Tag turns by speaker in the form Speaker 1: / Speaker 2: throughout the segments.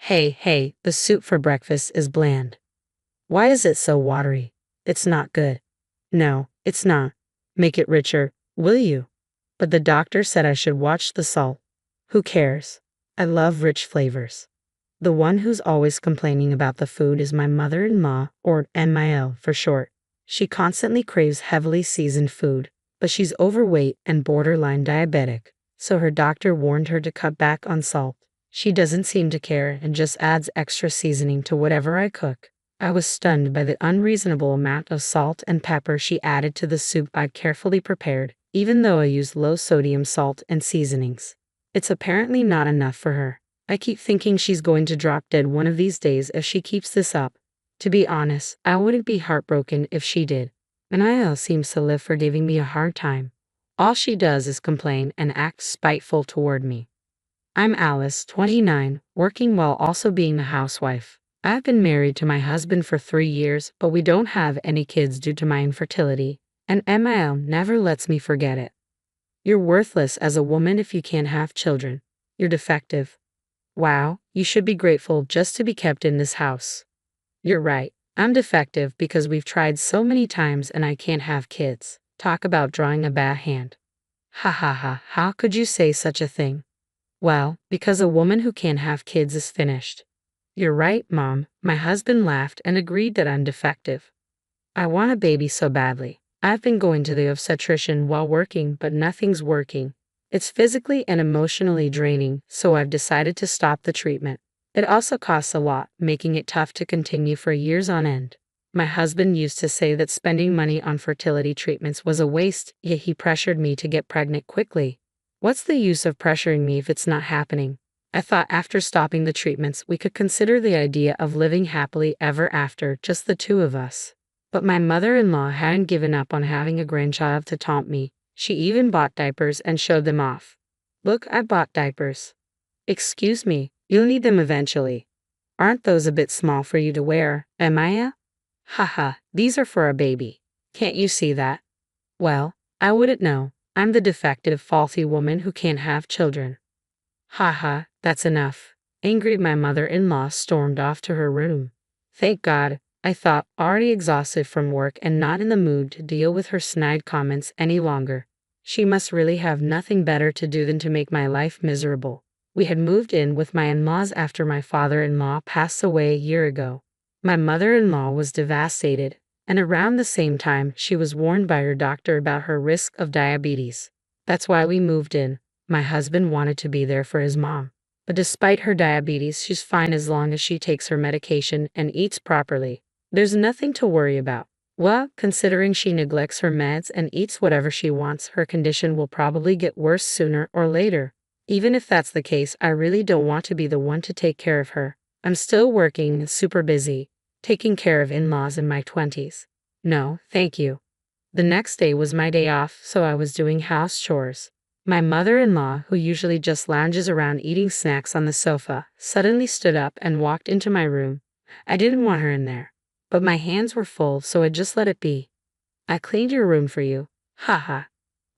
Speaker 1: Hey, the soup for breakfast is bland. Why is it so watery? It's not good. No, it's not. Make it richer, will you? But the doctor said I should watch the salt. Who cares? I love rich flavors. The one who's always complaining about the food is my mother-in-law, or MIL for short. She constantly craves heavily seasoned food, but she's overweight and borderline diabetic, so her doctor warned her to cut back on salt. She doesn't seem to care and just adds extra seasoning to whatever I cook. I was stunned by the unreasonable amount of salt and pepper she added to the soup I'd carefully prepared, even though I used low-sodium salt and seasonings. It's apparently not enough for her. I keep thinking she's going to drop dead one of these days if she keeps this up. To be honest, I wouldn't be heartbroken if she did. Nil seems to live for giving me a hard time. All she does is complain and act spiteful toward me. I'm Alice, 29, working while also being a housewife. I've been married to my husband for 3 years, but we don't have any kids due to my infertility, and MIL never lets me forget it. You're worthless as a woman if you can't have children. You're defective. Wow, you should be grateful just to be kept in this house. You're right, I'm defective because we've tried so many times and I can't have kids. Talk about drawing a bad hand. Ha ha ha, how could you say such a thing? Well, because a woman who can't have kids is finished. You're right, Mom. My husband laughed and agreed that I'm defective. I want a baby so badly. I've been going to the obstetrician while working, but nothing's working. It's physically and emotionally draining, so I've decided to stop the treatment. It also costs a lot, making it tough to continue for years on end. My husband used to say that spending money on fertility treatments was a waste, yet he pressured me to get pregnant quickly. What's the use of pressuring me if it's not happening? I thought after stopping the treatments we could consider the idea of living happily ever after, just the two of us. But my mother-in-law hadn't given up on having a grandchild to taunt me. She even bought diapers and showed them off. Look, I bought diapers. Excuse me, you'll need them eventually. Aren't those a bit small for you to wear, Amaya? Haha, these are for a baby. Can't you see that? Well, I wouldn't know. I'm the defective, faulty woman who can't have children. Haha, that's enough. Angry, my mother-in-law stormed off to her room. Thank God, I thought, already exhausted from work and not in the mood to deal with her snide comments any longer. She must really have nothing better to do than to make my life miserable. We had moved in with my in-laws after my father-in-law passed away a year ago. My mother-in-law was devastated, and around the same time she was warned by her doctor about her risk of diabetes. That's why we moved in. My husband wanted to be there for his mom. But despite her diabetes, she's fine as long as she takes her medication and eats properly. There's nothing to worry about. Well, considering she neglects her meds and eats whatever she wants, her condition will probably get worse sooner or later. Even if that's the case, I really don't want to be the one to take care of her. I'm still working and super busy, taking care of in-laws in my 20s. No, thank you. The next day was my day off, so I was doing house chores. My mother-in-law, who usually just lounges around eating snacks on the sofa, suddenly stood up and walked into my room. I didn't want her in there, but my hands were full, so I just let it be. I cleaned your room for you. Haha.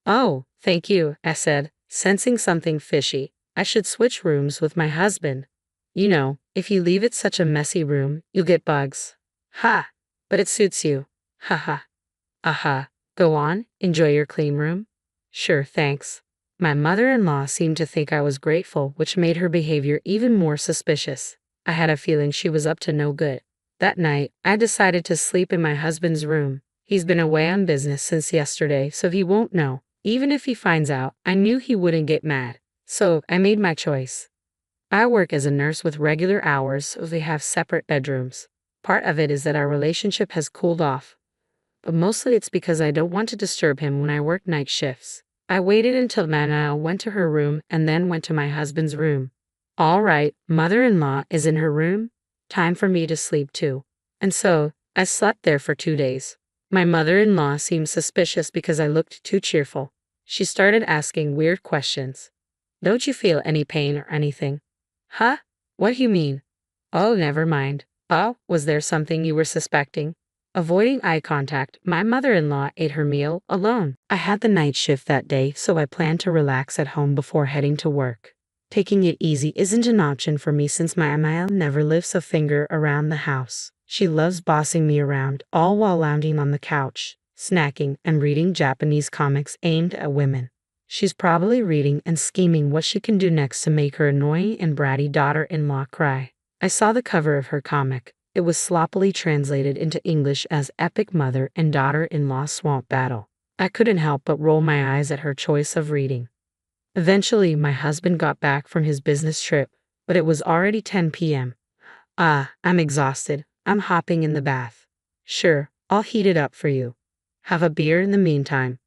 Speaker 1: Oh, thank you, I said, sensing something fishy. I should switch rooms with my husband. You know, if you leave it such a messy room, you'll get bugs. Ha! But it suits you. Haha. Aha. Go on, enjoy your clean room. Sure, thanks. My mother-in-law seemed to think I was grateful, which made her behavior even more suspicious. I had a feeling she was up to no good. That night, I decided to sleep in my husband's room. He's been away on business since yesterday, so he won't know. Even if he finds out, I knew he wouldn't get mad. So, I made my choice. I work as a nurse with regular hours, so we have separate bedrooms. Part of it is that our relationship has cooled off, but mostly it's because I don't want to disturb him when I work night shifts. I waited until Nana went to her room and then went to my husband's room. All right, mother-in-law is in her room. Time for me to sleep too. And so, I slept there for 2 days. My mother-in-law seemed suspicious because I looked too cheerful. She started asking weird questions. Don't you feel any pain or anything? Huh? What do you mean? Oh, never mind. Oh, was there something you were suspecting? Avoiding eye contact, my mother-in-law ate her meal alone. I had the night shift that day, so I planned to relax at home before heading to work. Taking it easy isn't an option for me since my Amaya never lifts a finger around the house. She loves bossing me around, all while lounging on the couch, snacking and reading Japanese comics aimed at women. She's probably reading and scheming what she can do next to make her annoying and bratty daughter-in-law cry. I saw the cover of her comic. It was sloppily translated into English as Epic Mother and Daughter-in-Law Swamp Battle. I couldn't help but roll my eyes at her choice of reading. Eventually, my husband got back from his business trip, but it was already 10 p.m. I'm exhausted. I'm hopping in the bath. Sure, I'll heat it up for you. Have a beer in the meantime.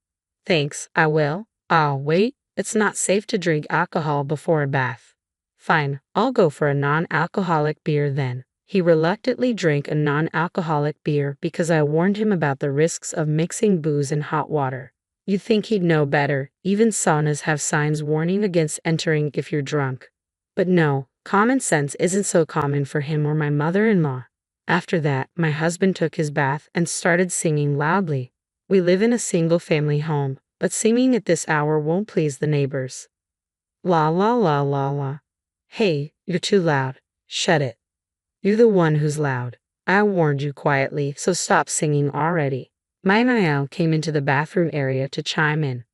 Speaker 1: Thanks, I will. Oh, wait, it's not safe to drink alcohol before a bath. Fine, I'll go for a non-alcoholic beer then. He reluctantly drank a non-alcoholic beer because I warned him about the risks of mixing booze and hot water. You'd think he'd know better. Even saunas have signs warning against entering if you're drunk. But no, common sense isn't so common for him or my mother-in-law. After that, my husband took his bath and started singing loudly. We live in a single-family home, but singing at this hour won't please the neighbors. La la la la la. Hey, you're too loud. Shut it. You're the one who's loud. I warned you quietly, so stop singing already. My Niall came into the bathroom area to chime in.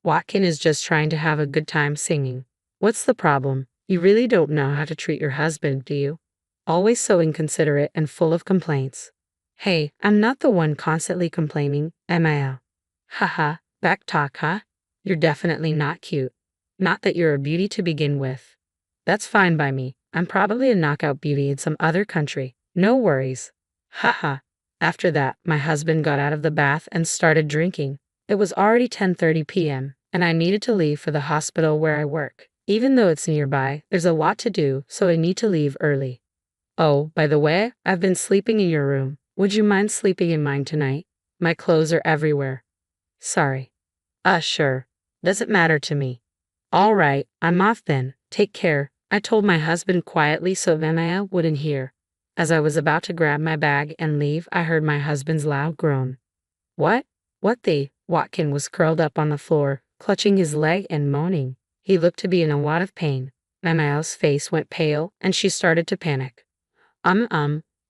Speaker 1: Watkin is just trying to have a good time singing. What's the problem? You really don't know how to treat your husband, do you? Always so inconsiderate and full of complaints. Hey, I'm not the one constantly complaining, am I? Haha, back talk, huh? You're definitely not cute. Not that you're a beauty to begin with. That's fine by me. I'm probably a knockout beauty in some other country. No worries. Haha. After that, my husband got out of the bath and started drinking. It was already 10:30 p.m., and I needed to leave for the hospital where I work. Even though it's nearby, there's a lot to do, so I need to leave early. Oh, by the way, I've been sleeping in your room. Would you mind sleeping in mine tonight? My clothes are everywhere. Sorry. Sure. Doesn't matter to me. All right, I'm off then. Take care. I told my husband quietly so Vanaya wouldn't hear. As I was about to grab my bag and leave, I heard my husband's loud groan. What? What the? Watkin was curled up on the floor, clutching his leg and moaning. He looked to be in a lot of pain. Vanaya's face went pale, and she started to panic.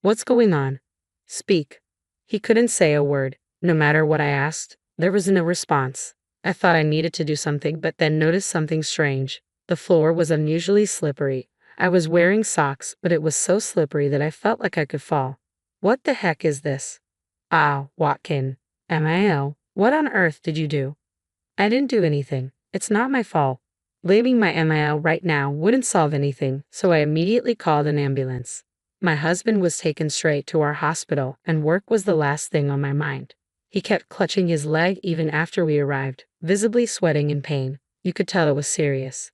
Speaker 1: What's going on? Speak. He couldn't say a word. No matter what I asked, there was no response. I thought I needed to do something, but then noticed something strange. The floor was unusually slippery. I was wearing socks, but it was so slippery that I felt like I could fall. What the heck is this? Watkin. MIL, what on earth did you do? I didn't do anything. It's not my fault. Blaming my MIL right now wouldn't solve anything, so I immediately called an ambulance. My husband was taken straight to our hospital, and work was the last thing on my mind. He kept clutching his leg even after we arrived, visibly sweating in pain. You could tell it was serious.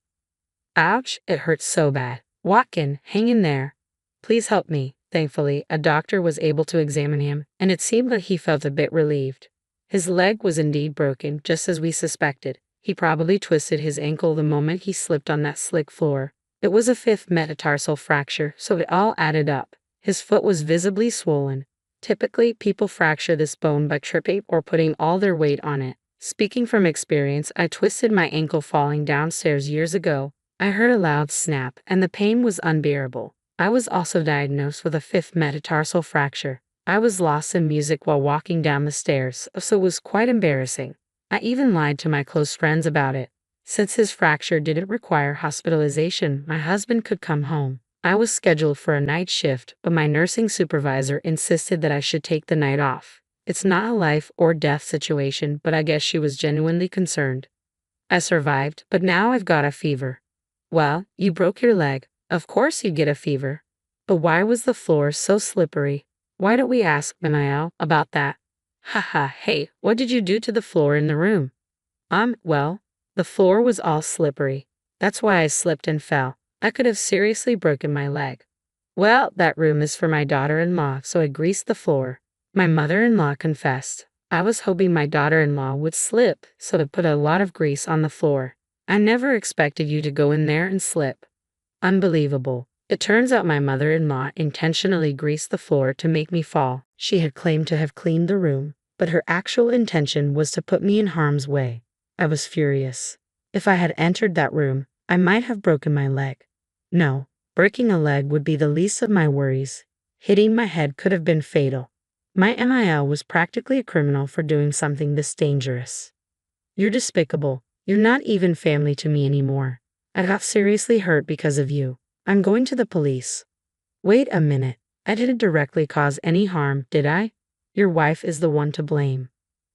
Speaker 1: Ouch, it hurts so bad. Watkin, hang in there. Please help me. Thankfully, a doctor was able to examine him, and it seemed that he felt a bit relieved. His leg was indeed broken, just as we suspected. He probably twisted his ankle the moment he slipped on that slick floor. It was a 5th metatarsal fracture, so it all added up. His foot was visibly swollen. Typically, people fracture this bone by tripping or putting all their weight on it. Speaking from experience, I twisted my ankle falling downstairs years ago. I heard a loud snap, and the pain was unbearable. I was also diagnosed with a 5th metatarsal fracture. I was lost in music while walking down the stairs, so it was quite embarrassing. I even lied to my close friends about it. Since his fracture didn't require hospitalization, my husband could come home. I was scheduled for a night shift, but my nursing supervisor insisted that I should take the night off. It's not a life or death situation, but I guess she was genuinely concerned. I survived, but now I've got a fever. Well, you broke your leg. Of course you'd get a fever. But why was the floor so slippery? Why don't we ask Manael about that? Haha, hey, what did you do to the floor in the room? Well, the floor was all slippery. That's why I slipped and fell. I could have seriously broken my leg. Well, that room is for my daughter-in-law, so I greased the floor. My mother-in-law confessed. I was hoping my daughter-in-law would slip, so I put a lot of grease on the floor. I never expected you to go in there and slip. Unbelievable. It turns out my mother-in-law intentionally greased the floor to make me fall. She had claimed to have cleaned the room, but her actual intention was to put me in harm's way. I was furious. If I had entered that room, I might have broken my leg. No, breaking a leg would be the least of my worries. Hitting my head could have been fatal. My MIL was practically a criminal for doing something this dangerous. You're despicable. You're not even family to me anymore. I got seriously hurt because of you. I'm going to the police. Wait a minute. I didn't directly cause any harm, did I? Your wife is the one to blame.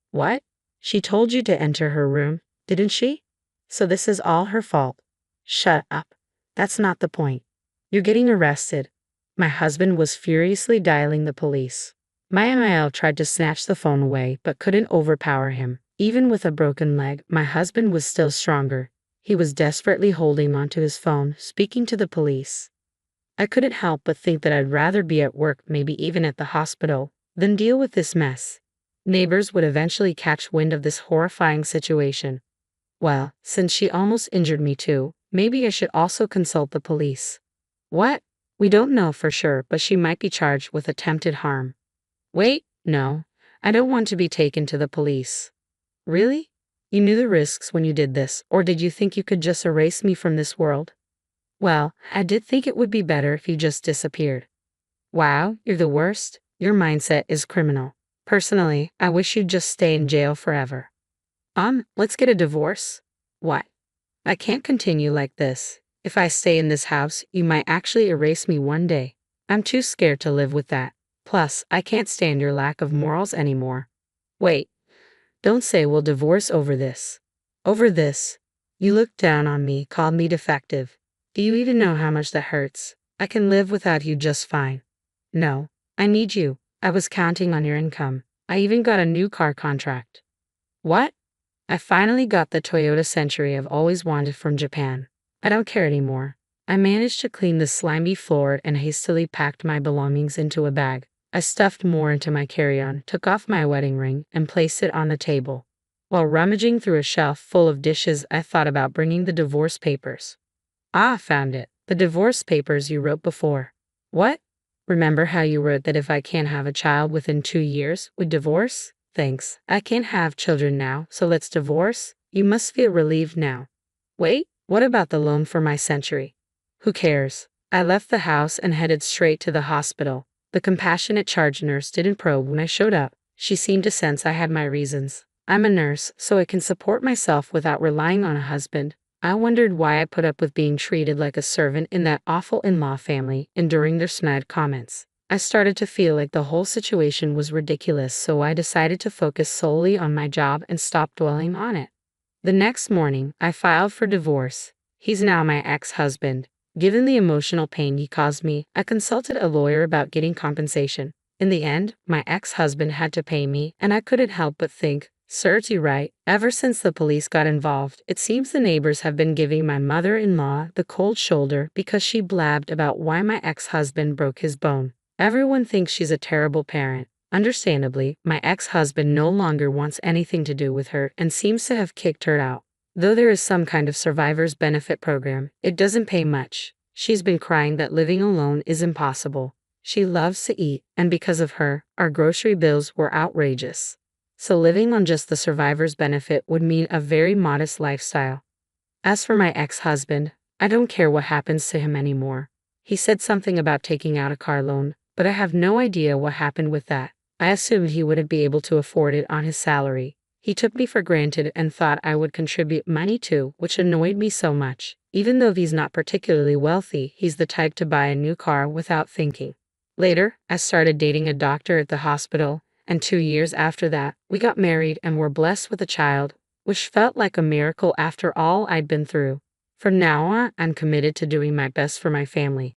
Speaker 1: What? She told you to enter her room, didn't she? So this is all her fault. Shut up. That's not the point. You're getting arrested. My husband was furiously dialing the police. My MIL tried to snatch the phone away but couldn't overpower him. Even with a broken leg, my husband was still stronger. He was desperately holding onto his phone, speaking to the police. I couldn't help but think that I'd rather be at work, maybe even at the hospital, than deal with this mess. Neighbors would eventually catch wind of this horrifying situation. Well, since she almost injured me too, maybe I should also consult the police. What? We don't know for sure, but she might be charged with attempted harm. Wait, no. I don't want to be taken to the police. Really? You knew the risks when you did this, or did you think you could just erase me from this world? Well, I did think it would be better if you just disappeared. Wow, you're the worst. Your mindset is criminal. Personally, I wish you'd just stay in jail forever. Let's get a divorce? What? I can't continue like this. If I stay in this house, you might actually erase me one day. I'm too scared to live with that. Plus, I can't stand your lack of morals anymore. Wait. Don't say we'll divorce over this. Over this? You looked down on me, called me defective. Do you even know how much that hurts? I can live without you just fine. No, I need you. I was counting on your income. I even got a new car contract. What? I finally got the Toyota Century I've always wanted from Japan. I don't care anymore. I managed to clean the slimy floor and hastily packed my belongings into a bag. I stuffed more into my carry-on, took off my wedding ring, and placed it on the table. While rummaging through a shelf full of dishes, I thought about bringing the divorce papers. Found it. The divorce papers you wrote before. What? Remember how you wrote that if I can't have a child within 2 years, we'd divorce? Thanks. I can't have children now, so let's divorce? You must feel relieved now. Wait, what about the loan for my century? Who cares? I left the house and headed straight to the hospital. The compassionate charge nurse didn't probe when I showed up. She seemed to sense I had my reasons. I'm a nurse, so I can support myself without relying on a husband. I wondered why I put up with being treated like a servant in that awful in-law family, enduring their snide comments. I started to feel like the whole situation was ridiculous, so I decided to focus solely on my job and stop dwelling on it. The next morning, I filed for divorce. He's now my ex-husband. Given the emotional pain he caused me, I consulted a lawyer about getting compensation. In the end, my ex-husband had to pay me, and I couldn't help but think, serves you right. Ever since the police got involved, it seems the neighbors have been giving my mother-in-law the cold shoulder because she blabbed about why my ex-husband broke his bone. Everyone thinks she's a terrible parent. Understandably, my ex-husband no longer wants anything to do with her and seems to have kicked her out. Though there is some kind of survivor's benefit program, it doesn't pay much. She's been crying that living alone is impossible. She loves to eat, and because of her, our grocery bills were outrageous. So living on just the survivor's benefit would mean a very modest lifestyle. As for my ex-husband, I don't care what happens to him anymore. He said something about taking out a car loan, but I have no idea what happened with that. I assumed he wouldn't be able to afford it on his salary. He took me for granted and thought I would contribute money too, which annoyed me so much. Even though he's not particularly wealthy, he's the type to buy a new car without thinking. Later, I started dating a doctor at the hospital, and 2 years after that, we got married and were blessed with a child, which felt like a miracle after all I'd been through. From now on, I'm committed to doing my best for my family.